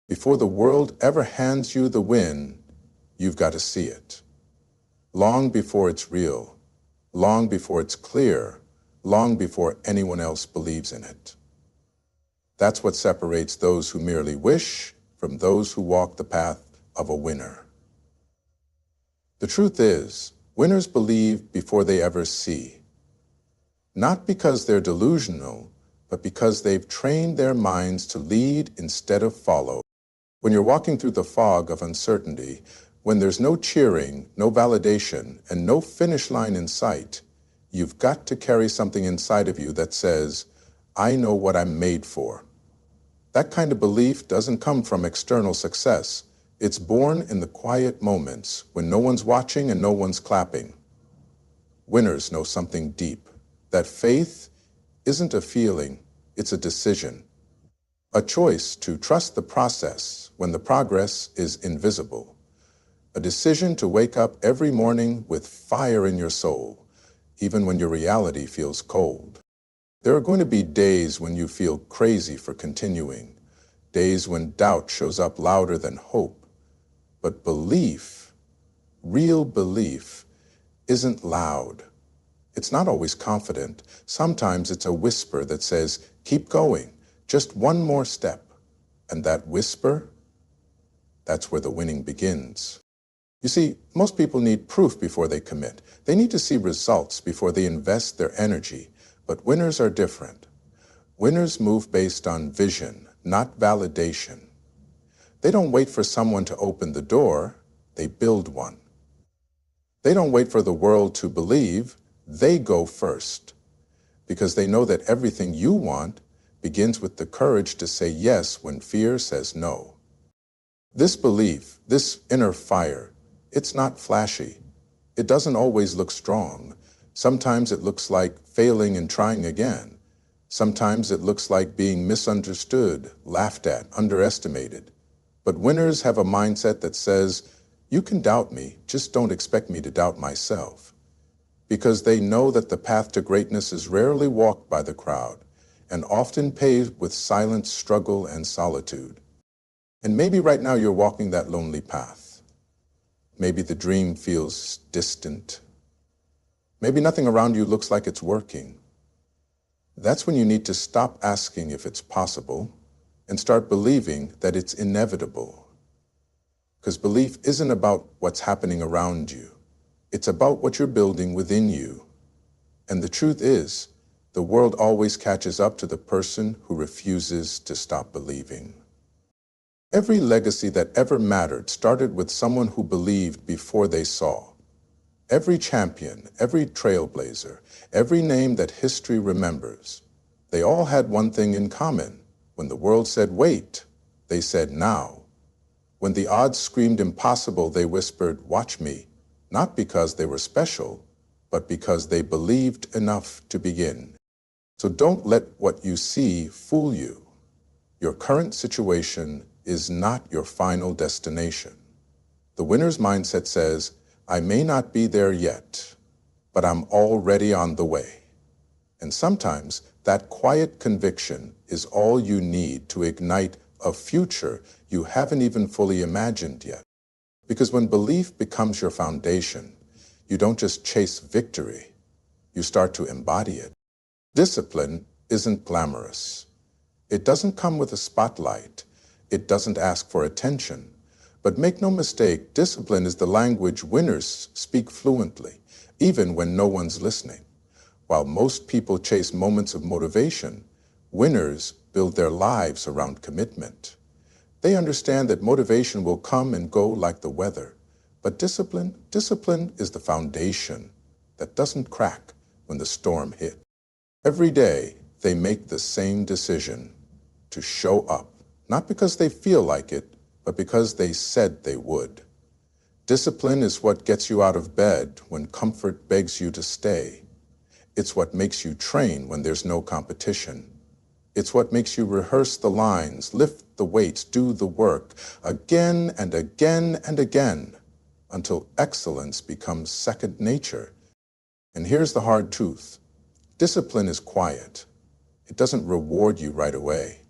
Before the world ever hands you the win, you've got to see it. Long before it's real, long before it's clear, long before anyone else believes in it. That's what separates those who merely wish from those who walk the path of a winner. The truth is, winners believe before they ever see. Not because they're delusional, but because they've trained their minds to lead instead of follow. When you're walking through the fog of uncertainty, when there's no cheering, no validation, and no finish line in sight, you've got to carry something inside of you that says, I know what I'm made for. That kind of belief doesn't come from external success. It's born in the quiet moments when no one's watching and no one's clapping. Winners know something deep, that faith isn't a feeling, it's a decision. A choice to trust the process when the progress is invisible. A decision to wake up every morning with fire in your soul, even when your reality feels cold. There are going to be days when you feel crazy for continuing, days when doubt shows up louder than hope. But belief, real belief, isn't loud. It's not always confident. Sometimes it's a whisper that says, keep going, just one more step. And that whisper, that's where the winning begins. You see, most people need proof before they commit. They need to see results before they invest their energy. But winners are different. Winners move based on vision, not validation. They don't wait for someone to open the door, they build one. They don't wait for the world to believe, they go first. Because they know that everything you want begins with the courage to say yes when fear says no. This belief, this inner fire, it's not flashy. It doesn't always look strong. Sometimes it looks like failing and trying again. Sometimes it looks like being misunderstood, laughed at, underestimated. But winners have a mindset that says, you can doubt me, just don't expect me to doubt myself. Because they know that the path to greatness is rarely walked by the crowd and often paved with silent struggle and solitude. And maybe right now you're walking that lonely path. Maybe the dream feels distant. Maybe nothing around you looks like it's working. That's when you need to stop asking if it's possible and start believing that it's inevitable. Because belief isn't about what's happening around you. It's about what you're building within you. And the truth is, the world always catches up to the person who refuses to stop believing. Every legacy that ever mattered started with someone who believed before they saw. Every champion, every trailblazer, every name that history remembers, they all had one thing in common. When the world said, wait, they said, now. When the odds screamed impossible, they whispered, watch me, not because they were special, but because they believed enough to begin. So don't let what you see fool you. Your current situation is not your final destination. The winner's mindset says, I may not be there yet, but I'm already on the way. And sometimes that quiet conviction is all you need to ignite a future you haven't even fully imagined yet. Because when belief becomes your foundation, you don't just chase victory, you start to embody it. Discipline isn't glamorous. It doesn't come with a spotlight. It doesn't ask for attention. But make no mistake, discipline is the language winners speak fluently, even when no one's listening. While most people chase moments of motivation, winners build their lives around commitment. They understand that motivation will come and go like the weather, but discipline is the foundation that doesn't crack when the storm hits. Every day, they make the same decision to show up, not because they feel like it, but because they said they would. Discipline is what gets you out of bed when comfort begs you to stay. It's what makes you train when there's no competition. It's what makes you rehearse the lines, lift the weights, do the work again and again and again until excellence becomes second nature. And here's the hard truth. Discipline is quiet. It doesn't reward you right away,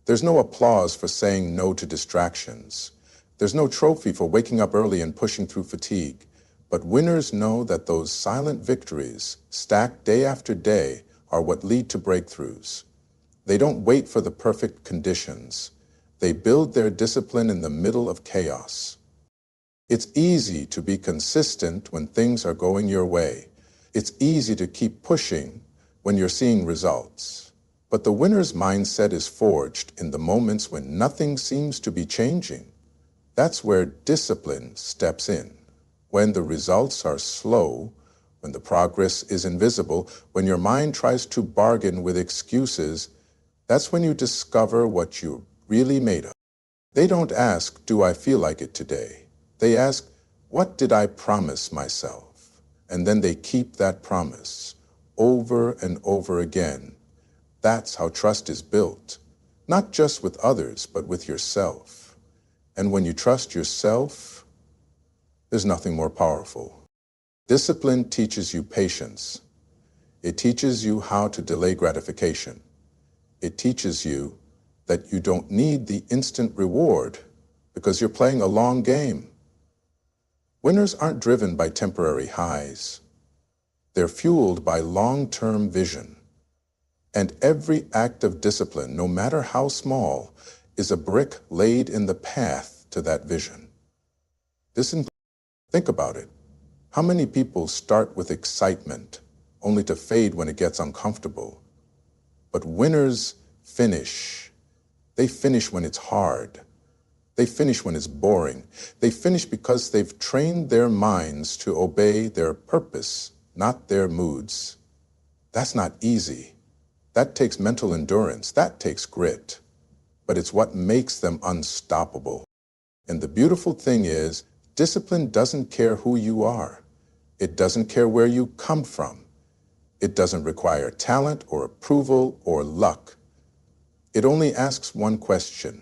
There's no applause for saying no to distractions. There's no trophy for waking up early and pushing through fatigue. But winners know that those silent victories, stacked day after day, are what lead to breakthroughs. They don't wait for the perfect conditions. They build their discipline in the middle of chaos. It's easy to be consistent when things are going your way. It's easy to keep pushing when you're seeing results. But the winner's mindset is forged in the moments when nothing seems to be changing. That's where discipline steps in. When the results are slow, when the progress is invisible, when your mind tries to bargain with excuses, that's when you discover what you're really made of. They don't ask, "Do I feel like it today?" They ask, "What did I promise myself?" And then they keep that promise over and over again. That's how trust is built, not just with others, but with yourself. And when you trust yourself, there's nothing more powerful. Discipline teaches you patience. It teaches you how to delay gratification. It teaches you that you don't need the instant reward because you're playing a long game. Winners aren't driven by temporary highs. They're fueled by long-term vision. And every act of discipline, no matter how small, is a brick laid in the path to that vision. Think about it. How many people start with excitement, only to fade when it gets uncomfortable? But winners finish. They finish when it's hard. They finish when it's boring. They finish because they've trained their minds to obey their purpose, not their moods. That's not easy. That takes mental endurance. That takes grit. But it's what makes them unstoppable. And the beautiful thing is, discipline doesn't care who you are. It doesn't care where you come from. It doesn't require talent or approval or luck. It only asks one question.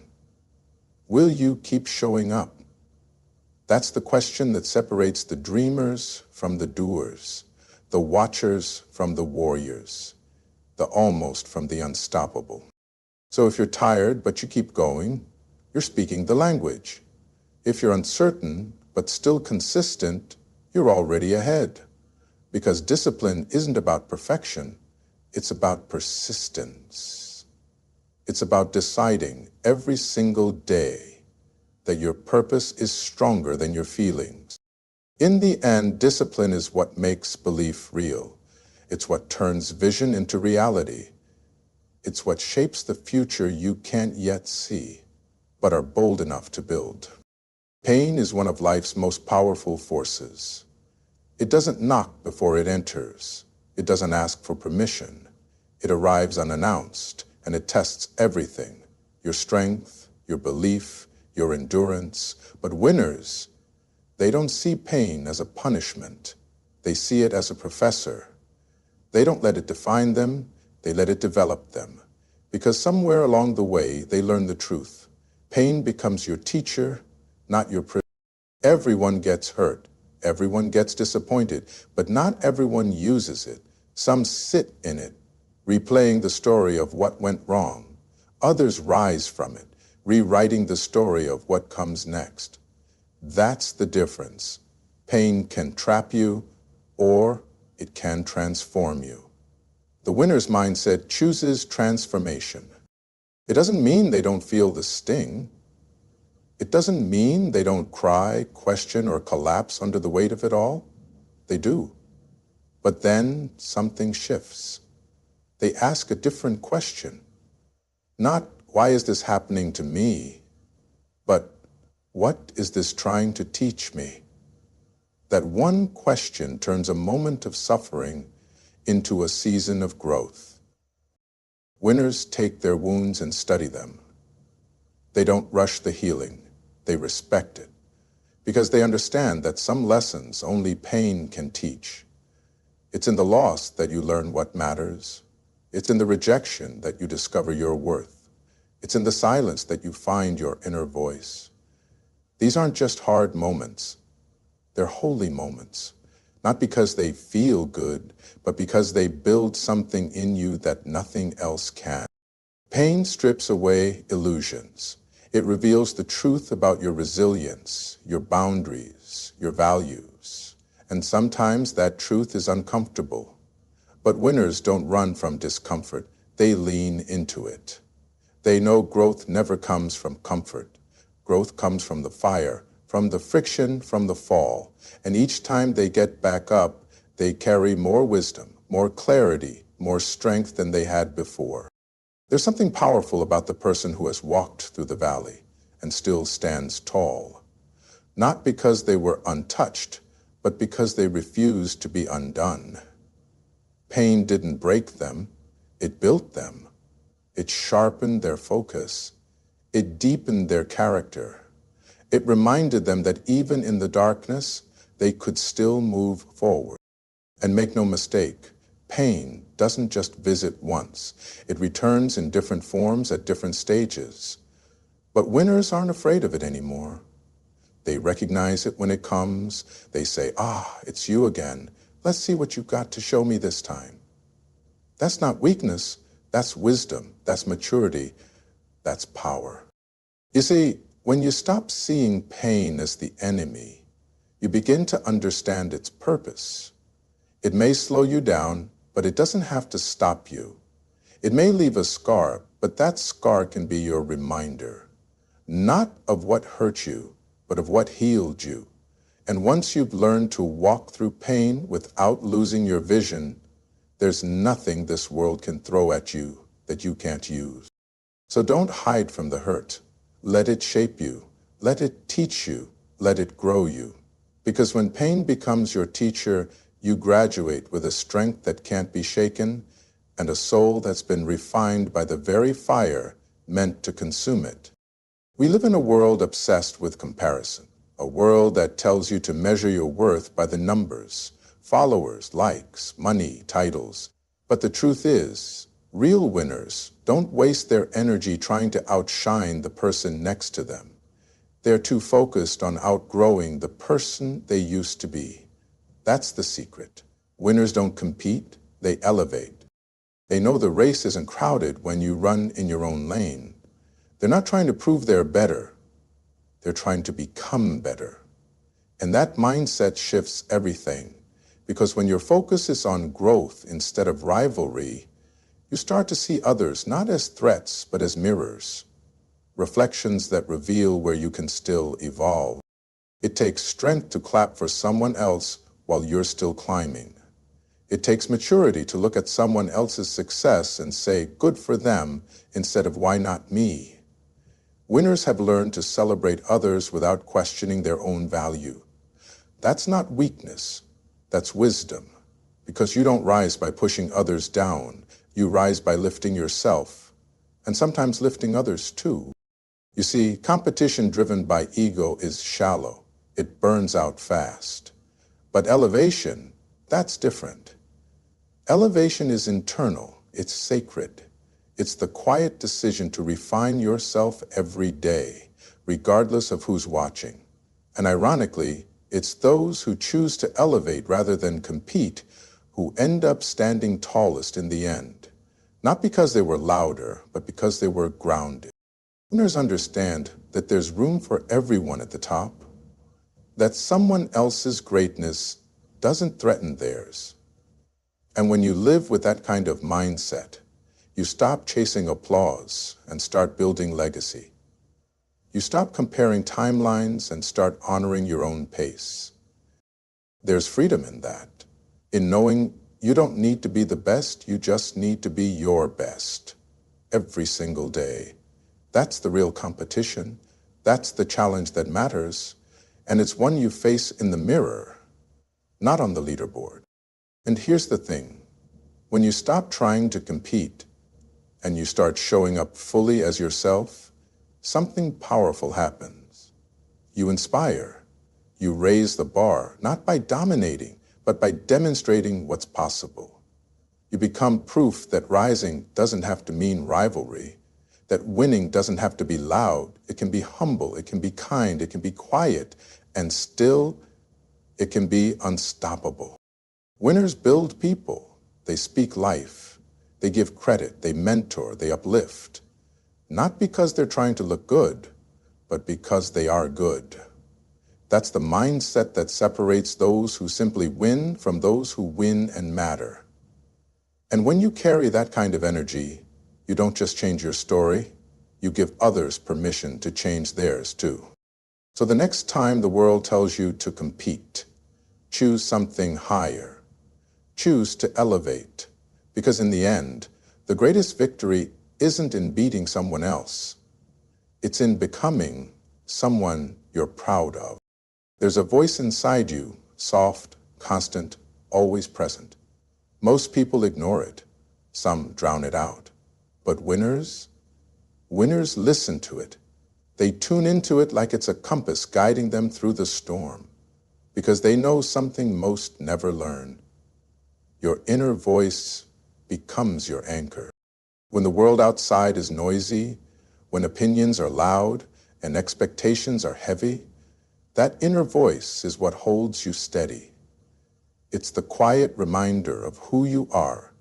Will you keep showing up? That's the question that separates the dreamers from the doers, the watchers from the warriors, the almost from the unstoppable. So if you're tired but you keep going, you're speaking the language. If you're uncertain but still consistent, you're already ahead. Because discipline isn't about perfection, it's about persistence. It's about deciding every single day that your purpose is stronger than your feelings. In the end, discipline is what makes belief real. It's what turns vision into reality. It's what shapes the future you can't yet see, but are bold enough to build. Pain is one of life's most powerful forces. It doesn't knock before it enters. It doesn't ask for permission. It arrives unannounced, and it tests everything: your strength, your belief, your endurance. But winners, they don't see pain as a punishment. They see it as a professor. They don't let it define them, they let it develop them. Because somewhere along the way, they learn the truth. Pain becomes your teacher, not your prisoner. Everyone gets hurt, everyone gets disappointed, but not everyone uses it. Some sit in it, replaying the story of what went wrong. Others rise from it, rewriting the story of what comes next. That's the difference. Pain can trap you, or it can transform you. The winner's mindset chooses transformation. It doesn't mean they don't feel the sting. It doesn't mean they don't cry, question, or collapse under the weight of it all. They do. But then something shifts. They ask a different question. Not, why is this happening to me? But, what is this trying to teach me? That one question turns a moment of suffering into a season of growth. Winners take their wounds and study them. They don't rush the healing, they respect it, because they understand that some lessons only pain can teach. It's in the loss that you learn what matters. It's in the rejection that you discover your worth. It's in the silence that you find your inner voice. These aren't just hard moments. They're holy moments, not because they feel good, but because they build something in you that nothing else can. Pain strips away illusions. It reveals the truth about your resilience, your boundaries, your values. And sometimes that truth is uncomfortable. But winners don't run from discomfort. They lean into it. They know growth never comes from comfort. Growth comes from the fire, from the friction, from the fall. And each time they get back up, they carry more wisdom, more clarity, more strength than they had before. There's something powerful about the person who has walked through the valley and still stands tall. Not because they were untouched, but because they refused to be undone. Pain didn't break them, it built them. It sharpened their focus. It deepened their character. It reminded them that even in the darkness, they could still move forward. And make no mistake, pain doesn't just visit once. It returns in different forms at different stages. But winners aren't afraid of it anymore. They recognize it when it comes. They say, it's you again. Let's see what you've got to show me this time. That's not weakness. That's wisdom. That's maturity. That's power. You see, when you stop seeing pain as the enemy, you begin to understand its purpose. It may slow you down, but it doesn't have to stop you. It may leave a scar, but that scar can be your reminder, not of what hurt you, but of what healed you. And once you've learned to walk through pain without losing your vision, there's nothing this world can throw at you that you can't use. So don't hide from the hurt. Let it shape you. Let it teach you. Let it grow you. Because when pain becomes your teacher, you graduate with a strength that can't be shaken and a soul that's been refined by the very fire meant to consume it. We live in a world obsessed with comparison, a world that tells you to measure your worth by the numbers, followers, likes, money, titles. But the truth is, real winners don't waste their energy trying to outshine the person next to them. They're too focused on outgrowing the person they used to be. That's the secret. Winners don't compete, they elevate. They know the race isn't crowded when you run in your own lane. They're not trying to prove they're better. They're trying to become better. And that mindset shifts everything, because when your focus is on growth instead of rivalry, you start to see others not as threats, but as mirrors, reflections that reveal where you can still evolve. It takes strength to clap for someone else while you're still climbing. It takes maturity to look at someone else's success and say, good for them, instead of why not me? Winners have learned to celebrate others without questioning their own value. That's not weakness, that's wisdom. Because you don't rise by pushing others down, you rise by lifting yourself, and sometimes lifting others too. You see, competition driven by ego is shallow. It burns out fast. But elevation, that's different. Elevation is internal. It's sacred. It's the quiet decision to refine yourself every day, regardless of who's watching. And ironically, it's those who choose to elevate rather than compete who end up standing tallest in the end. Not because they were louder, but because they were grounded. Winners understand that there's room for everyone at the top, that someone else's greatness doesn't threaten theirs. And when you live with that kind of mindset, you stop chasing applause and start building legacy. You stop comparing timelines and start honoring your own pace. There's freedom in that, in knowing you don't need to be the best, you just need to be your best every single day. That's the real competition. That's the challenge that matters. And it's one you face in the mirror, not on the leaderboard. And here's the thing. When you stop trying to compete and you start showing up fully as yourself, something powerful happens. You inspire. You raise the bar, not by dominating, but by demonstrating what's possible. You become proof that rising doesn't have to mean rivalry, that winning doesn't have to be loud. It can be humble, it can be kind, it can be quiet, and still it can be unstoppable. Winners build people. They speak life. They give credit, they mentor, they uplift. Not because they're trying to look good, but because they are good. That's the mindset that separates those who simply win from those who win and matter. And when you carry that kind of energy, you don't just change your story, you give others permission to change theirs too. So the next time the world tells you to compete, choose something higher. Choose to elevate, because in the end, the greatest victory isn't in beating someone else. It's in becoming someone you're proud of. There's a voice inside you, soft, constant, always present. Most people ignore it. Some drown it out. But winners listen to it. They tune into it like it's a compass guiding them through the storm, because they know something most never learn. Your inner voice becomes your anchor. When the world outside is noisy, when opinions are loud and expectations are heavy, that inner voice is what holds you steady. It's the quiet reminder of who you are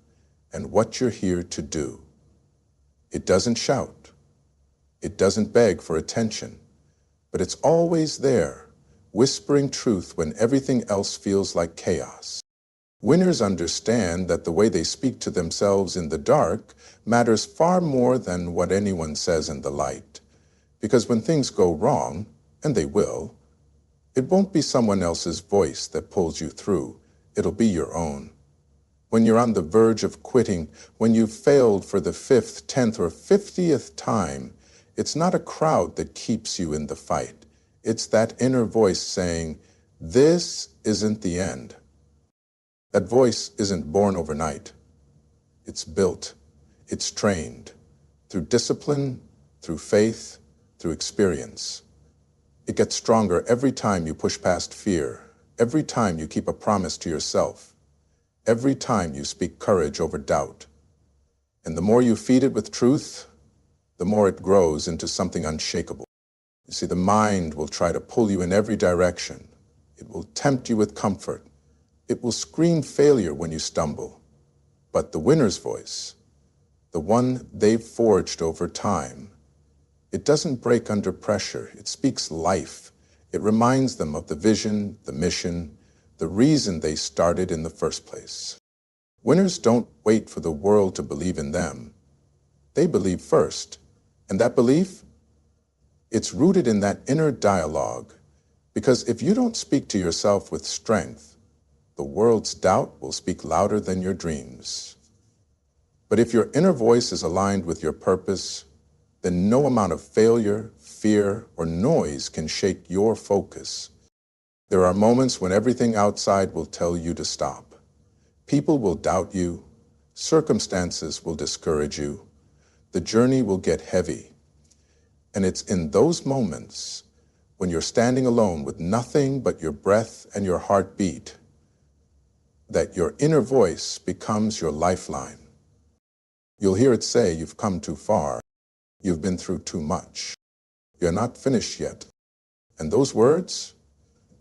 and what you're here to do. It doesn't shout. It doesn't beg for attention, but it's always there, whispering truth when everything else feels like chaos. Winners understand that the way they speak to themselves in the dark matters far more than what anyone says in the light. Because when things go wrong, and they will, it won't be someone else's voice that pulls you through. It'll be your own. When you're on the verge of quitting, when you've failed for the 5th, 10th, or 50th time, it's not a crowd that keeps you in the fight. It's that inner voice saying, "This isn't the end." That voice isn't born overnight. It's built. It's trained through discipline, through faith, through experience. It gets stronger every time you push past fear, every time you keep a promise to yourself, every time you speak courage over doubt. And the more you feed it with truth, the more it grows into something unshakable. You see, the mind will try to pull you in every direction. It will tempt you with comfort. It will scream failure when you stumble. But the winner's voice, the one they've forged over time, it doesn't break under pressure. It speaks life. It reminds them of the vision, the mission, the reason they started in the first place. Winners don't wait for the world to believe in them. They believe first. And that belief, it's rooted in that inner dialogue. Because if you don't speak to yourself with strength, the world's doubt will speak louder than your dreams. But if your inner voice is aligned with your purpose, then no amount of failure, fear, or noise can shake your focus. There are moments when everything outside will tell you to stop. People will doubt you. Circumstances will discourage you. The journey will get heavy. And it's in those moments, when you're standing alone with nothing but your breath and your heartbeat, that your inner voice becomes your lifeline. You'll hear it say, "You've come too far. You've been through too much. You're not finished yet." And those words,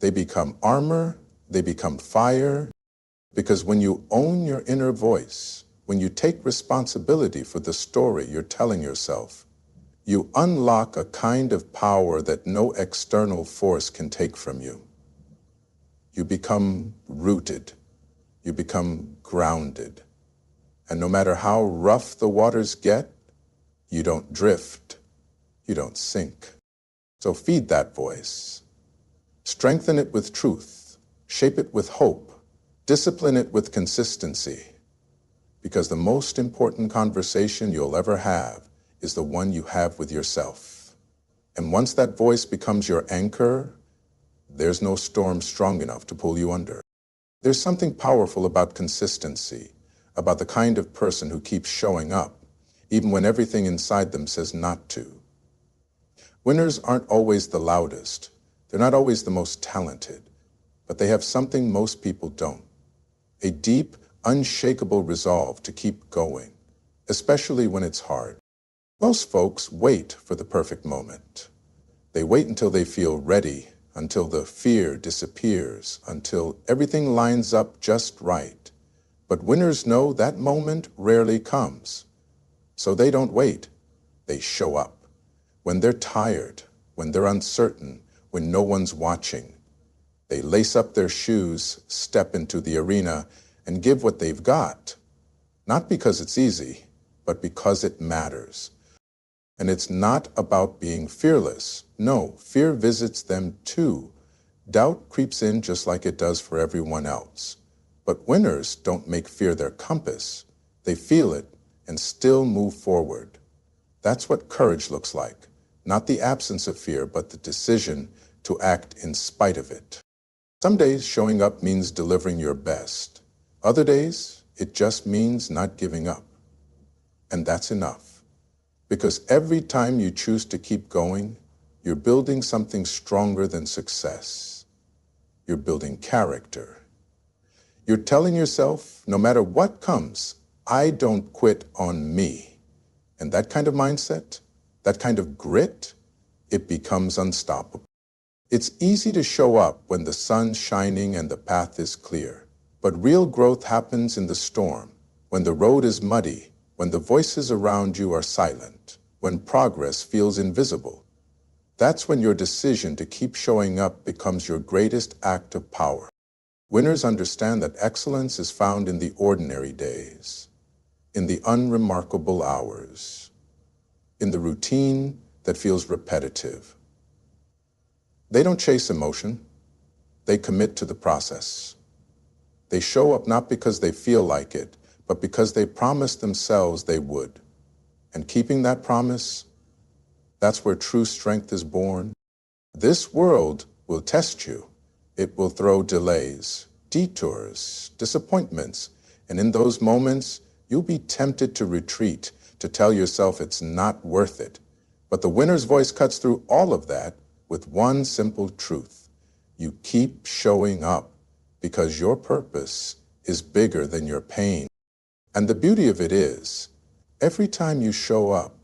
they become armor, they become fire, because when you own your inner voice, when you take responsibility for the story you're telling yourself, you unlock a kind of power that no external force can take from you. You become rooted. You become grounded. And no matter how rough the waters get, you don't drift. You don't sink. So feed that voice. Strengthen it with truth. Shape it with hope. Discipline it with consistency. Because the most important conversation you'll ever have is the one you have with yourself. And once that voice becomes your anchor, there's no storm strong enough to pull you under. There's something powerful about consistency, about the kind of person who keeps showing up, even when everything inside them says not to. Winners aren't always the loudest. They're not always the most talented, but they have something most people don't. A deep, unshakable resolve to keep going, especially when it's hard. Most folks wait for the perfect moment. They wait until they feel ready, until the fear disappears, until everything lines up just right. But winners know that moment rarely comes. So they don't wait. They show up. When they're tired, when they're uncertain, when no one's watching, they lace up their shoes, step into the arena, and give what they've got. Not because it's easy, but because it matters. And it's not about being fearless. No, fear visits them too. Doubt creeps in just like it does for everyone else. But winners don't make fear their compass. They feel it and still move forward. That's what courage looks like. Not the absence of fear, but the decision to act in spite of it. Some days showing up means delivering your best. Other days, it just means not giving up. And that's enough. Because every time you choose to keep going, you're building something stronger than success. You're building character. You're telling yourself, no matter what comes, I don't quit on me. And that kind of mindset, that kind of grit, it becomes unstoppable. It's easy to show up when the sun's shining and the path is clear. But real growth happens in the storm, when the road is muddy, when the voices around you are silent, when progress feels invisible. That's when your decision to keep showing up becomes your greatest act of power. Winners understand that excellence is found in the ordinary days, in the unremarkable hours, in the routine that feels repetitive. They don't chase emotion. They commit to the process. They show up not because they feel like it, but because they promised themselves they would. And keeping that promise, that's where true strength is born. This world will test you. It will throw delays, detours, disappointments, and in those moments, you'll be tempted to retreat, to tell yourself it's not worth it. But the winner's voice cuts through all of that with one simple truth. You keep showing up because your purpose is bigger than your pain. And the beauty of it is, every time you show up,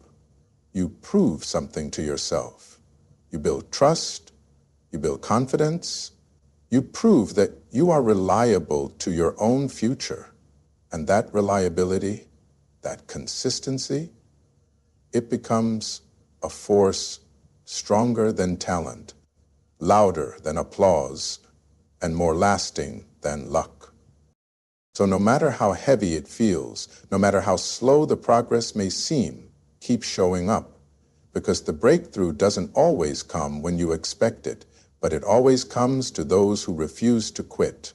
you prove something to yourself. You build trust, you build confidence, you prove that you are reliable to your own future. And that reliability, that consistency, it becomes a force stronger than talent, louder than applause, and more lasting than luck. So no matter how heavy it feels, no matter how slow the progress may seem, keep showing up. Because the breakthrough doesn't always come when you expect it, but it always comes to those who refuse to quit.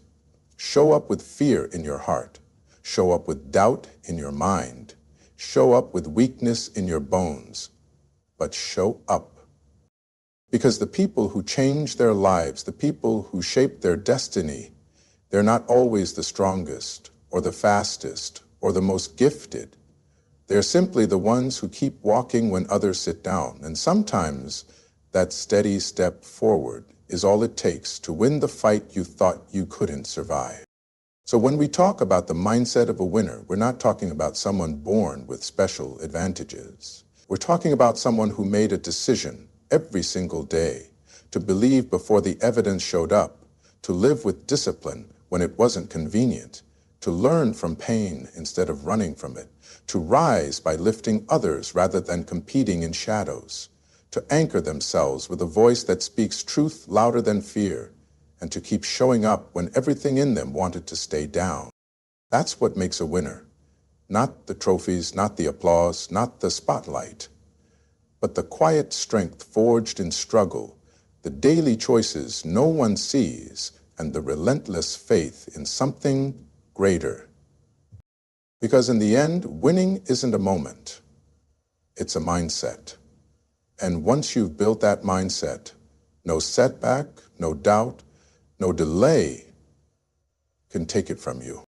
Show up with fear in your heart. Show up with doubt in your mind. Show up with weakness in your bones. But show up. Because the people who change their lives, the people who shape their destiny, they're not always the strongest or the fastest or the most gifted. They're simply the ones who keep walking when others sit down. And sometimes that steady step forward is all it takes to win the fight you thought you couldn't survive. So when we talk about the mindset of a winner, we're not talking about someone born with special advantages. We're talking about someone who made a decision every single day to believe before the evidence showed up, to live with discipline when it wasn't convenient, to learn from pain instead of running from it, to rise by lifting others rather than competing in shadows, to anchor themselves with a voice that speaks truth louder than fear, and to keep showing up when everything in them wanted to stay down. That's what makes a winner. Not the trophies, not the applause, not the spotlight, but the quiet strength forged in struggle, the daily choices no one sees, and the relentless faith in something greater. Because in the end, winning isn't a moment. It's a mindset. And once you've built that mindset, no setback, no doubt, no delay can take it from you.